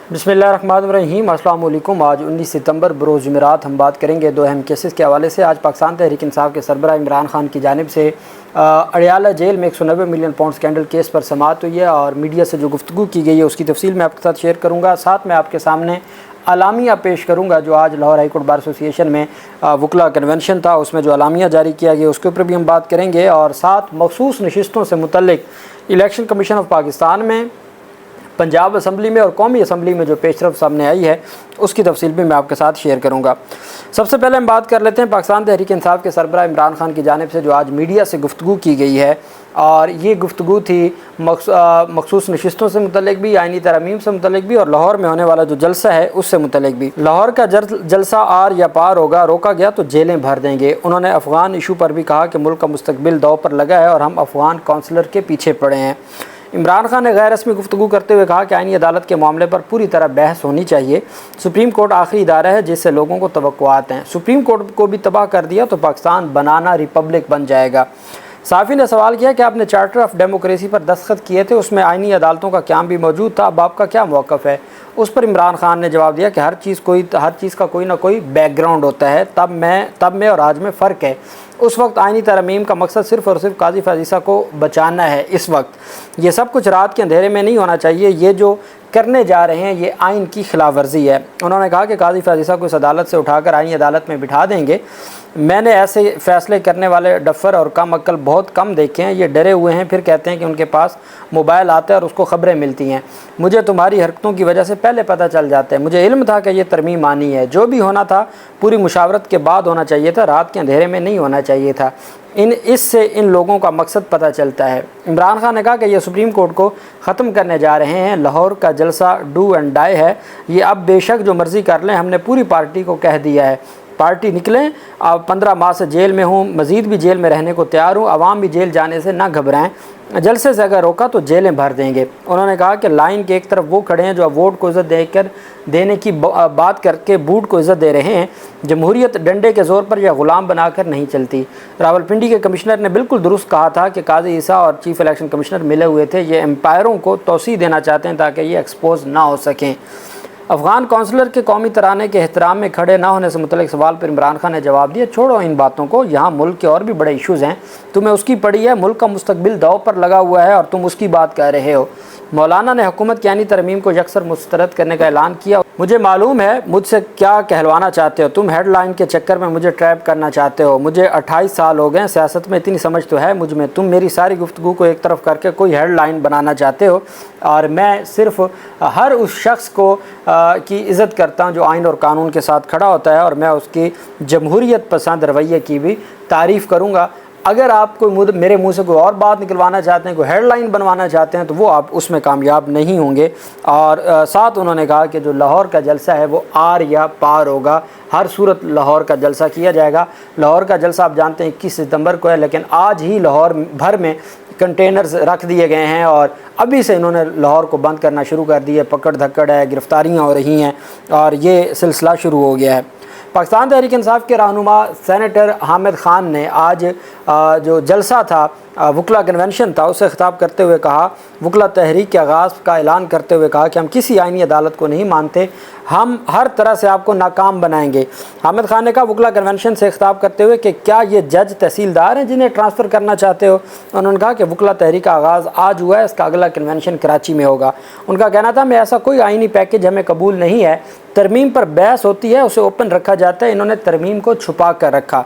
बिस्मिल्लाहिर्रहमानिर्रहीम। अस्सलाम वालेकुम। आज 19 सितंबर बरोज़ जुमेरात हम बात करेंगे दो अहम केसेस के हवाले से। आज पाकिस्तान तहरीक इंसाफ के सरबराह इमरान खान की जानिब से अडियाला जेल में 190 मिलियन पाउंड स्कैंडल केस पर समाअत हुई है और मीडिया से जो गुफ्तगू की गई है उसकी तफसील मैं आपके साथ शेयर करूँगा। साथ में आपके सामने अलामिया पेश करूँगा जो आज Lahore high court bar association में वकला कन्वेंशन था, उसमें जो अलामिया जारी किया गया उसके ऊपर भी हम बात करेंगे। और साथ मखसूस नशिस्तों से मुतल्लिक इलेक्शन कमीशन ऑफ पाकिस्तान में, पंजाब असम्बली में और कौमी असम्बली में जो पेशरफ सामने आई है उसकी तफसील भी मैं आपके साथ शेयर करूँगा। सबसे पहले हम बात कर लेते हैं पाकिस्तान तहरीक इंसाफ के सरबराह इमरान खान की जानिब से जो आज मीडिया से गुफ्तगू की गई है, और ये गुफ्तगू थी मखसूस नशिस्तों से मुतल्लिक भी, आइनी तरमीम से मुतल्लिक भी, और लाहौर में होने वाला जो जलसा है उससे मुतल्लिक भी। लाहौर का जलसा आर या पार होगा, रोका गया तो जेलें भर देंगे। उन्होंने अफ़गान इशू पर भी कहा कि मुल्क का मुस्तकबिल दाव पर लगा है और हम अफ़गान कौंसलर के पीछे पड़े हैं। इमरान खान ने गैर रस्मी गुफ्तगू करते हुए कहा कि आईनी अदालत के मामले पर पूरी तरह बहस होनी चाहिए। सुप्रीम कोर्ट आखिरी इदारा है जिससे लोगों को तवक्कुआत हैं। सुप्रीम कोर्ट को भी तबाह कर दिया तो पाकिस्तान बनाना रिपब्लिक बन जाएगा। साफ़ी ने सवाल किया कि आपने चार्टर ऑफ डेमोक्रेसी पर दस्तखत किए थे, उसमें आईनी अदालतों का क़याम भी मौजूद था, अब आपका क्या मौक़िफ़ है? उस पर इमरान खान ने जवाब दिया कि हर चीज़ का कोई ना कोई बैकग्राउंड होता है, तब में और आज में फ़र्क है। उस वक्त आइनी तरमीम का मकसद सिर्फ़ और सिर्फ काजी फाजिसा को बचाना है। इस वक्त ये सब कुछ रात के अंधेरे में नहीं होना चाहिए। ये जो करने जा रहे हैं ये आइन की खिलाफ वर्जी है। उन्होंने कहा कि काजी फाजिसा को इस अदालत से उठाकर आइनी अदालत में बिठा देंगे। मैंने ऐसे फ़ैसले करने वाले डफ़र और कम अक्ल बहुत कम देखे हैं। ये डरे हुए हैं, फिर कहते हैं कि उनके पास मोबाइल आता है और उसको ख़बरें मिलती हैं। मुझे तुम्हारी हरकतों की वजह से पहले पता चल जाता है। मुझे इल्म था कि ये तरमीम आनी है। जो भी होना था पूरी मुशावरत के बाद होना चाहिए था, रात के अंधेरे में नहीं होना चाहिए था। इससे इन लोगों का मकसद पता चलता है। इमरान खान ने कहा कि ये सुप्रीम कोर्ट को ख़त्म करने जा रहे हैं। लाहौर का जलसा डू एंड डाई है। ये अब बेशक जो मर्ज़ी कर लें, हमने पूरी पार्टी को कह दिया है, पार्टी निकलें। अब 15 माह से जेल में हूँ, मज़ीद भी जेल में रहने को तैयार हूँ। आवाम भी जेल जाने से ना घबराएं, जलसे से अगर रोका तो जेलें भर देंगे। उन्होंने कहा कि लाइन के एक तरफ वो खड़े हैं जो वोट को इज़्ज़त देने की बात करके बूट को इज़्ज़त दे रहे हैं। जमहूरियत डंडे के ज़ोर पर या ग़ुलाम बनाकर नहीं चलती। रावलपिंडी के कमिश्नर ने बिल्कुल दुरुस्त कहा था कि काजी ईसा और चीफ इलेक्शन कमिश्नर मिले हुए थे। ये एम्पायरों को तोसी देना चाहते हैं ताकि ये एक्सपोज ना हो सकें। अफ़गान कौंसलर के कौमी तराने के एहतराम में खड़े ना होने से मुतल्लिक़ सवाल पर इमरान खान ने जवाब दिया, छोड़ो इन बातों को, यहाँ मुल्क के और भी बड़े इशूज़ हैं। तुम्हें उसकी पड़ी है, मुल्क का मुस्तकबिल दाव पर लगा हुआ है और तुम उसकी बात कर रहे हो। मौलाना ने हुकूमत की आईनी तरमीम को यकसर मुस्तरद करने का ऐलान किया। मुझे मालूम है मुझसे क्या कहलवाना चाहते हो, तुम हेडलाइन के चक्कर में मुझे ट्रैप करना चाहते हो। मुझे 28 साल हो गए, सियासत में इतनी समझ तो है मुझ में। तुम मेरी सारी गुफ्तगू को एक तरफ करके कोई हेडलाइन बनाना चाहते हो, और मैं सिर्फ़ हर उस शख्स को की इज़्ज़त करता हूँ जो आइन और कानून के साथ खड़ा होता है, और मैं उसकी जमहूरियत पसंद रवैये की भी तारीफ़ करूँगा। अगर आप कोई मेरे मुंह से कोई और बात निकलवाना चाहते हैं, कोई हेडलाइन बनवाना चाहते हैं, तो वो आप उसमें कामयाब नहीं होंगे। और साथ उन्होंने कहा कि जो लाहौर का जलसा है वो आर या पार होगा, हर सूरत लाहौर का जलसा किया जाएगा। लाहौर का जलसा आप जानते हैं 21 सितंबर को है, लेकिन आज ही लाहौर भर में कंटेनर्स रख दिए गए हैं और अभी से इन्होंने लाहौर को बंद करना शुरू कर दिया। पकड़ धक्कड़ है, गिरफ्तारियाँ हो रही हैं और ये सिलसिला शुरू हो गया है। पाकिस्तान तहरीक इंसाफ के रहनुमा सेनेटर हामिद खान ने आज जो जलसा था, वकला कन्वेंशन था, उससे खिताब करते हुए कहा, वकला तहरीक के आगाज़ का ऐलान करते हुए कहा कि हम किसी आइनी अदालत को नहीं मानते, हम हर तरह से आपको नाकाम बनाएंगे। हामिद खान ने कहा वकला कन्वेंशन से खिताब करते हुए कि क्या ये जज तहसीलदार हैं जिन्हें ट्रांसफ़र करना चाहते हो? उन्होंने कहा कि वकला तहरीक का आगाज़ आज हुआ है, इसका अगला कन्वेंशन कराची में होगा। उनका कहना था मैं ऐसा कोई आइनी पैकेज हमें कबूल नहीं है। तरमीम पर बहस होती है, उसे ओपन रखा जाता है, इन्होंने तरमीम को छुपा कर रखा।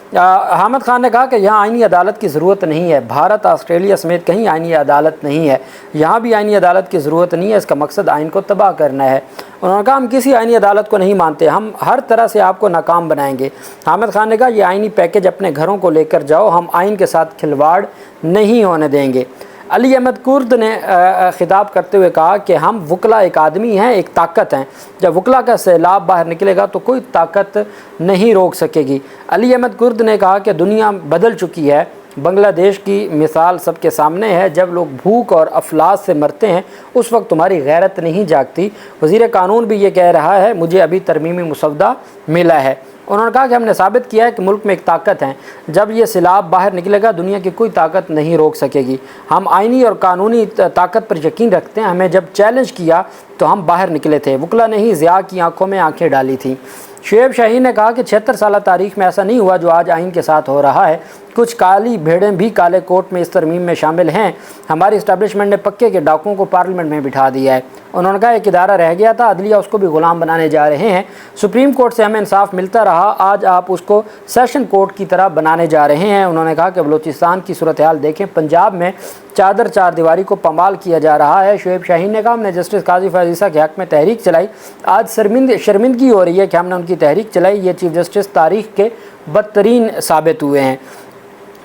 हामिद खान ने कहा कि यहाँ आइनी अदालत की ज़रूरत नहीं है। भारत, ऑस्ट्रेलिया समेत कहीं आइनी अदालत नहीं है, यहाँ भी आइनी अदालत की ज़रूरत नहीं है। इसका मकसद आइन को तबाह करना है। उन्होंने कहा हम किसी आइनी अदालत को नहीं मानते, हम हर तरह से आपको नाकाम बनाएंगे। हामिद खान ने कहा ये आइनी पैकेज अपने घरों को लेकर जाओ, हम आइन के साथ खिलवाड़ नहीं होने देंगे। अली अहमद कुर्द ने खिताब करते हुए कहा कि हम वकला एक आदमी हैं, एक ताकत हैं। जब वकला का सैलाब बाहर निकलेगा तो कोई ताकत नहीं रोक सकेगी। अली अहमद कुर्द ने कहा कि दुनिया बदल चुकी है, बांग्लादेश की मिसाल सबके सामने है। जब लोग भूख और अफलास से मरते हैं उस वक्त तुम्हारी गैरत नहीं जागती। वज़ीर कानून भी ये कह रहा है मुझे अभी तरमीमी मुसवदा मिला है। انہوں نے کہا کہ ہم نے ثابت کیا ہے کہ ملک میں ایک طاقت ہے، جب یہ سیلاب باہر نکلے گا دنیا کی کوئی طاقت نہیں روک سکے گی، ہم آئینی اور قانونی طاقت پر یقین رکھتے ہیں، ہمیں جب چیلنج کیا تو ہم باہر نکلے تھے، وکلا نے ہی ضیاء کی آنکھوں میں آنکھیں ڈالی تھیں۔ شعیب شاہین نے کہا کہ 76 سالہ تاریخ میں ایسا نہیں ہوا جو آج آئین کے ساتھ ہو رہا ہے، کچھ کالی بھیڑیں بھی کالے کوٹ میں اس ترمیم میں شامل ہیں، ہماری اسٹیبلشمنٹ نے پکے کے ڈاکوؤں کو پارلیمنٹ میں بٹھا دیا ہے۔ انہوں نے کہا ایک ادارہ رہ گیا تھا، عدلیہ اس کو بھی غلام بنانے جا رہے ہیں، سپریم کورٹ سے ہمیں انصاف ملتا رہا، آج آپ اس کو سیشن کورٹ کی طرح بنانے جا رہے ہیں۔ انہوں نے کہا کہ بلوچستان کی صورتحال دیکھیں، پنجاب میں چادر چار دیواری کو پامال کیا جا رہا ہے۔ شعیب شاہین نے کہا ہم نے جسٹس قاضی فیاض عیسیٰ کے حق میں تحریک چلائی، آج شرمندگی ہو رہی ہے کہ ہم نے ان کی تحریک چلائی، یہ چیف جسٹس تاریخ کے بدترین ثابت ہوئے ہیں۔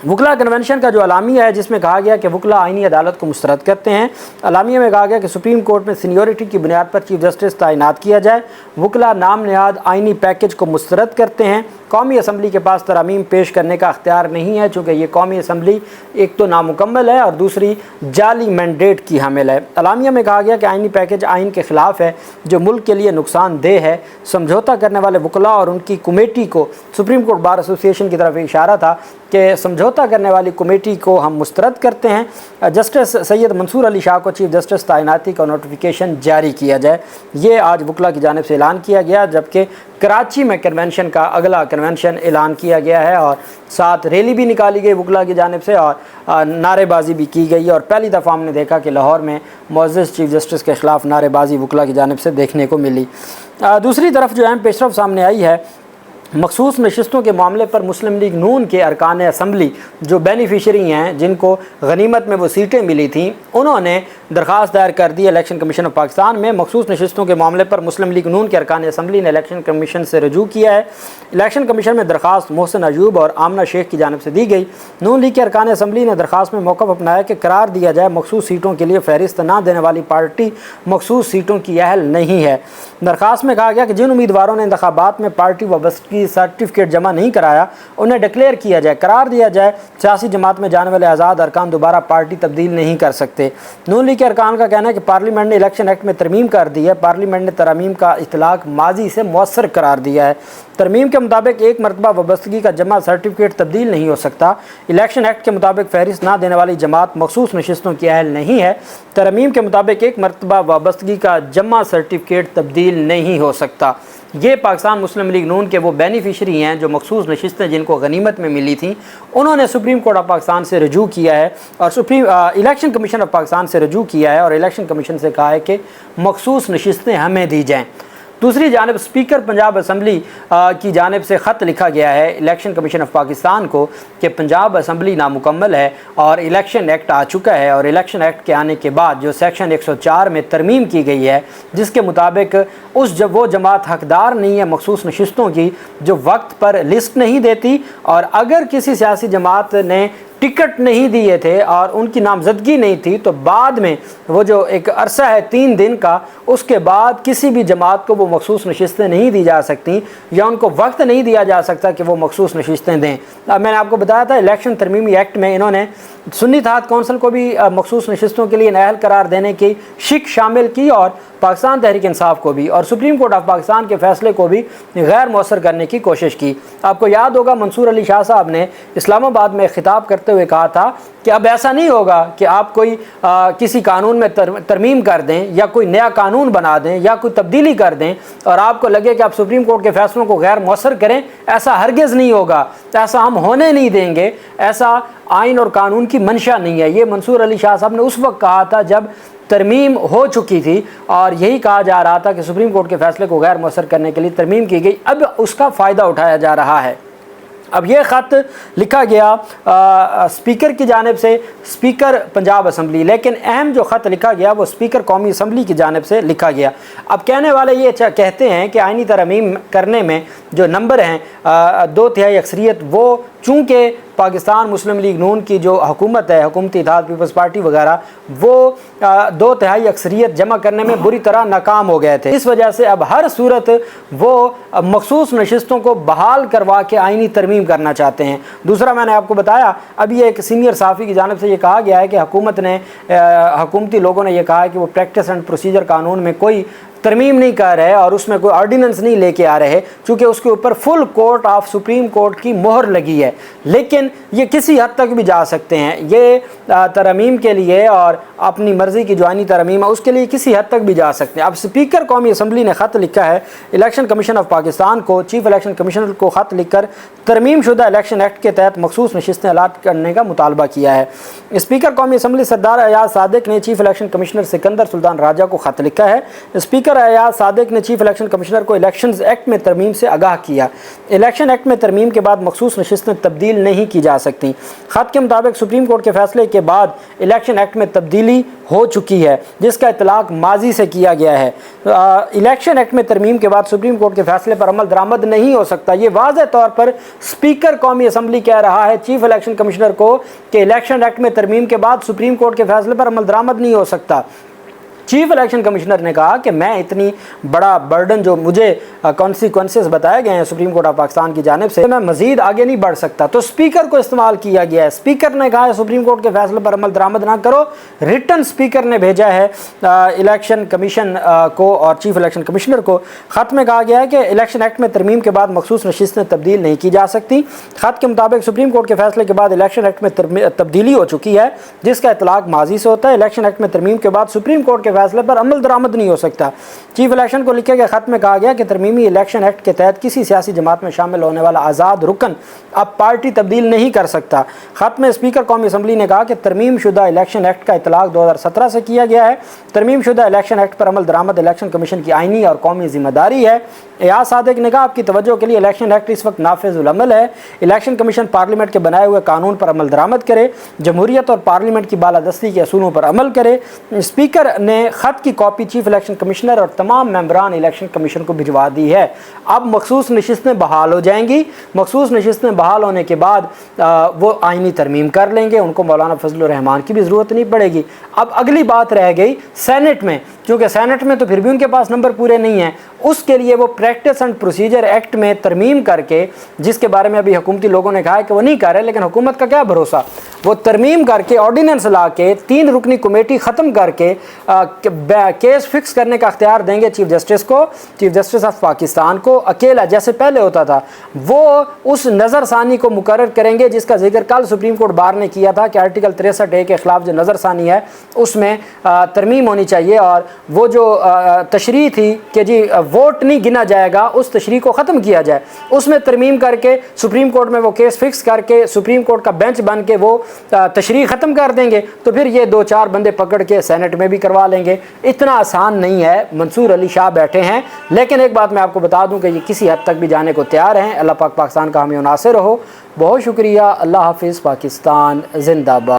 وکلا کنونشن کا جو اعلامیہ ہے جس میں کہا گیا کہ وکلا آئینی عدالت کو مسترد کرتے ہیں، اعلامیہ میں کہا گیا کہ سپریم کورٹ میں سینیورٹی کی بنیاد پر چیف جسٹس تعینات کیا جائے، وکلا نام نہاد آئینی پیکج کو مسترد کرتے ہیں، قومی اسمبلی کے پاس ترامیم پیش کرنے کا اختیار نہیں ہے چونکہ یہ قومی اسمبلی ایک تو نامکمل ہے اور دوسری جعلی مینڈیٹ کی حامل ہے۔ اعلامیہ میں کہا گیا کہ آئینی پیکج آئین کے خلاف ہے جو ملک کے لیے نقصان دہ ہے، سمجھوتا کرنے والے وکلا اور ان کی کمیٹی کو سپریم کورٹ بار ایسوسی ایشن کی طرف اشارہ تھا کہ سمجھوتا کرنے والی کمیٹی کو ہم مسترد کرتے ہیں، جسٹس سید منصور علی شاہ کو چیف جسٹس تعیناتی کا نوٹیفیکیشن جاری کیا جائے۔ یہ آج وکلا کی جانب سے اعلان کیا گیا، جبکہ کراچی میں کنونشن کا اگلا کنونشن اعلان کیا گیا ہے اور ساتھ ریلی بھی نکالی گئی وکلا کی جانب سے اور نعرے بازی بھی کی گئی، اور پہلی دفعہ ہم نے دیکھا کہ لاہور میں معزز چیف جسٹس کے خلاف نعرے بازی وکلا کی جانب سے دیکھنے کو ملی۔ دوسری طرف جو اہم پیش رفت سامنے آئی ہے، مخصوص نشستوں کے معاملے پر مسلم لیگ نون کے ارکان اسمبلی جو بینیفیشری ہیں جن کو غنیمت میں وہ سیٹیں ملی تھیں، انہوں نے درخواست دائر کر دی الیکشن کمیشن آف پاکستان میں۔ مخصوص نشستوں کے معاملے پر مسلم لیگ نون کے ارکان اسمبلی نے الیکشن کمیشن سے رجوع کیا ہے۔ الیکشن کمیشن میں درخواست محسن ایوب اور آمنہ شیخ کی جانب سے دی گئی۔ نون لیگ کے ارکان اسمبلی نے درخواست میں موقف اپنایا کہ قرار دیا جائے مخصوص سیٹوں کے لیے فہرست نہ دینے والی پارٹی مخصوص سیٹوں کی اہل نہیں ہے۔ درخواست میں کہا گیا کہ جن امیدواروں نے انتخابات میں پارٹی وابستگی سرٹیفکیٹ جمع نہیں کرایا انہیں ڈکلیئر کیا جائے، قرار دیا جائے سیاسی جماعت میں جانے والے آزاد ارکان دوبارہ پارٹی تبدیل نہیں کر سکتے۔ نون لیگ کے ارکان کا کہنا ہے کہ پارلیمنٹ نے الیکشن ایکٹ میں ترمیم کر دی ہے، پارلیمنٹ نے ترامیم کا اطلاق ماضی سے مؤثر قرار دیا ہے۔ ترمیم کے مطابق ایک مرتبہ وابستگی کا جمع سرٹیفکیٹ تبدیل نہیں ہو سکتا۔ الیکشن ایکٹ کے مطابق فہرست نہ دینے والی جماعت مخصوص نشستوں کی اہل نہیں ہے۔ ترمیم کے مطابق ایک مرتبہ وابستگی کا جمع سرٹیفکیٹ تبدیل نہیں ہو سکتا۔ یہ پاکستان مسلم لیگ نون کے وہ بینیفیشری ہیں جو مخصوص نشستیں جن کو غنیمت میں ملی تھیں، انہوں نے سپریم کورٹ آف پاکستان سے رجوع کیا ہے اور الیکشن کمیشن آف پاکستان سے رجوع کیا ہے اور الیکشن کمیشن سے کہا ہے کہ مخصوص نشستیں ہمیں دی جائیں۔ دوسری جانب اسپیکر پنجاب اسمبلی کی جانب سے خط لکھا گیا ہے الیکشن کمیشن آف پاکستان کو کہ پنجاب اسمبلی نامکمل ہے اور الیکشن ایکٹ آ چکا ہے، اور الیکشن ایکٹ کے آنے کے بعد جو سیکشن 104 میں ترمیم کی گئی ہے جس کے مطابق وہ جماعت حقدار نہیں ہے مخصوص نشستوں کی جو وقت پر لسٹ نہیں دیتی، اور اگر کسی سیاسی جماعت نے ٹکٹ نہیں دیے تھے اور ان کی نامزدگی نہیں تھی تو بعد میں وہ جو ایک عرصہ ہے 3 دن کا، اس کے بعد کسی بھی جماعت کو وہ مخصوص نشستیں نہیں دی جا سکتی یا ان کو وقت نہیں دیا جا سکتا کہ وہ مخصوص نشستیں دیں۔ میں نے آپ کو بتایا تھا الیکشن ترمیمی ایکٹ میں انہوں نے سنی اتحاد کونسل کو بھی مخصوص نشستوں کے لیے نااہل قرار دینے کی شک شامل کی اور پاکستان تحریک انصاف کو بھی، اور سپریم کورٹ آف پاکستان کے فیصلے کو بھی غیر مؤثر کرنے کی کوشش کی۔ آپ کو یاد ہوگا منصور علی شاہ صاحب نے اسلام آباد میں خطاب کرتے ہوئے کہا تھا کہ اب ایسا نہیں ہوگا کہ آپ کوئی کسی قانون میں ترمیم کر دیں یا کوئی نیا قانون بنا دیں یا کوئی تبدیلی کر دیں اور آپ کو لگے کہ آپ سپریم کورٹ کے فیصلوں کو غیر مؤثر کریں، ایسا ہرگز نہیں ہوگا، ایسا ہم ہونے نہیں دیں گے، ایسا آئین اور قانون کی منشا نہیں ہے۔ یہ منصور علی شاہ صاحب نے اس وقت کہا تھا جب ترمیم ہو چکی تھی اور یہی کہا جا رہا تھا کہ سپریم کورٹ کے فیصلے کو غیر مؤثر کرنے کے لیے ترمیم کی گئی، اب اس کا فائدہ اٹھایا جا رہا ہے۔ اب یہ خط لکھا گیا اسپیکر کی جانب سے، اسپیکر پنجاب اسمبلی، لیکن اہم جو خط لکھا گیا وہ اسپیکر قومی اسمبلی کی جانب سے لکھا گیا۔ اب کہنے والے یہ کہتے ہیں کہ آئینی ترمیم کرنے میں جو نمبر ہیں 2/3 اکثریت، وہ چونکہ پاکستان مسلم لیگ نون کی جو حکومت ہے، حکومتی اتحاد پیپلز پارٹی وغیرہ، وہ 2/3 اکثریت جمع کرنے میں بری طرح ناکام ہو گئے تھے، اس وجہ سے اب ہر صورت وہ مخصوص نشستوں کو بحال کروا کے آئینی ترمیم کرنا چاہتے ہیں۔ دوسرا میں نے آپ کو بتایا اب یہ ایک سینئر صحافی کی جانب سے یہ کہا گیا ہے کہ حکومتی لوگوں نے یہ کہا ہے کہ وہ پریکٹس اینڈ پروسیجر قانون میں کوئی तरमीम नहीं कर रहे और उसमें कोई ऑर्डिनेंस नहीं लेके आ रहे, चूँकि उसके ऊपर full court of supreme court की मोहर लगी है। लेकिन ये किसी हद तक भी जा सकते हैं, ये तरमीम के लिए और अपनी मर्ज़ी की जो आईनी तरमीम है उसके लिए किसी हद तक भी जा सकते हैं। अब स्पीकर कौमी असम्बली ने ख़त लिखा है इलेक्शन कमीशन ऑफ पाकिस्तान को, चीफ इलेक्शन कमिश्नर को ख़त लिखकर तरमीम शुदा इलेक्शन एक्ट के तहत मखसूस नशिस्तें अलाट करने का मुतालबा किया है। स्पीकर कौमी असम्बली सरदार अयाज सादिक ने chief election commissioner Sikandar Sultan Raja को ख़त लिखा है। स्पीकर अयाज सादिक ने चीफ इलेक्शन कमिश्नर को इलेक्शन एक्ट में तरमीम से आगाह किया। इलेक्शन एक्ट में तरमीम के बाद मखसूस नशिस्तें तब्दील नहीं की जा सकती। ख़त के मुताबिक सुप्रीम कोर्ट के फैसले के बाद इलेक्शन एक्ट में तब्दीली हो चुकी है, जिसका इतलाक माजी से किया गया है। इलेक्शन एक्ट में तरमीम के बाद सुप्रीम कोर्ट के फैसले पर अमल दरामद नहीं हो सकता। ये वाज़ेह तौर पर स्पीकर कौमी असम्बली कह रहा है चीफ इलेक्शन कमिश्नर को कि इलेक्शन एक्ट में तरमीम के बाद सुप्रीम कोर्ट के फैसले पर अमल दरामद नहीं हो सकता। चीफ इलेक्शन कमिश्नर ने कहा कि मैं इतनी बड़ा बर्डन जो मुझे कॉन्सिक्वेंसेस बताए गए हैं सुप्रीम कोर्ट ऑफ पाकिस्तान की जानिब से, मैं मजीद आगे नहीं बढ़ सकता। तो स्पीकर को इस्तेमाल किया गया है। स्पीकर ने कहा है सुप्रीम कोर्ट के फैसले पर अमल दरामद ना करो। रिटन स्पीकर ने भेजा है इलेक्शन कमीशन को और चीफ इलेक्शन कमिश्नर को। ख़त में कहा गया है कि इलेक्शन एक्ट में तरमीम के बाद मखसूस नशिस्तें तब्दील नहीं की जा सकती। ख़त के मुताबिक सुप्रीम कोर्ट के फैसले के बाद इलेक्शन एक्ट में तब्दीली हो चुकी है, जिसका इतलाक माजी से होता है। इलेक्शन एक्ट में तरमीम के बाद सुप्रीम कोर्ट के फैसले पर अमल दरामद नहीं हो सकता। चीफ इलेक्शन को लिखे गए खत में कहा गया कि तरमीमी इलेक्शन एक्ट के तहत किसी सियासी जमात में शामिल होने वाला आज़ाद रुकन अब पार्टी तब्दील नहीं कर सकता। खत में स्पीकर कौमी असम्बली ने कहा कि तरमीम शुदा इलेक्शन एक्ट का इतलाक 2017 से किया गया है। तरमीम शुदा इलेक्शन एक्ट पर अमल दरामद इलेक्शन कमीशन की आइनी और कौमी जिम्मेदारी है। एयाज सादिक ने कहा आपकी तवज्जो के लिए इलेक्शन एक्ट इस वक्त नाफिजुल अमल है। इलेक्शन कमीशन पार्लियामेंट के बनाए हुए कानून पर अमल दरामद करे, जमहूरियत और पार्लियामेंट की बालादस्ती के असूलों पर अमल करे। स्पीकर ने खत की कॉपी चीफ इलेक्शन कमिश्नर और तमाम मेंबरान इलेक्शन कमीशन को भिजवा दी है। अब मखसूस नशिस्तें बहाल हो जाएंगी। मखसूस नशिस्तें बहाल होने के बाद वो आइनी तरमीम कर लेंगे, उनको मौलाना फजलुर रहमान की भी ज़रूरत नहीं पड़ेगी। अब अगली बात रह गई सेनेट में, क्योंकि सेनेट में तो फिर भी उनके पास नंबर पूरे नहीं हैं। उसके लिए वो प्रैक्टिस एंड प्रोसीजर एक्ट में तरमीम करके, जिसके बारे में अभी हुकूमती लोगों ने कहा है कि वो नहीं कर रहे, लेकिन हुकूमत का क्या भरोसा, वो तरमीम करके ऑर्डिनेंस ला के 3 रुकनी कमेटी ख़त्म करके केस फिक्स करने का अख्तियार देंगे चीफ जस्टिस को, चीफ जस्टिस ऑफ पाकिस्तान को अकेला, जैसे पहले होता था। वो उस नज़रसानी को मुकर्रर करेंगे जिसका जिक्र कल सुप्रीम कोर्ट बार ने किया था कि आर्टिकल 63A के ख़िलाफ़ जो नज़रसानी है उसमें तरमीम होनी चाहिए। और वो जो तशरीह थी कि जी वोट नहीं गिना जाएगा, उस तशरीह को ख़त्म किया जाए, उसमें तरमीम करके सुप्रीम कोर्ट में वो केस फिक्स करके सुप्रीम कोर्ट का बेंच बन के वो तशरीह ख़त्म कर देंगे। तो फिर ये 2-4 बंदे पकड़ के सेनेट में भी करवा लेंगे। इतना आसान नहीं है। मंसूर अली शाह बैठे हैं, लेकिन एक बात मैं आपको बता दूं कि ये किसी हद तक भी जाने को तैयार हैं। अल्लाह पाक पाकिस्तान का हमें नासिर हो। बहुत शुक्रिया। अल्लाह हाफिज़। पाकिस्तान जिंदाबाद।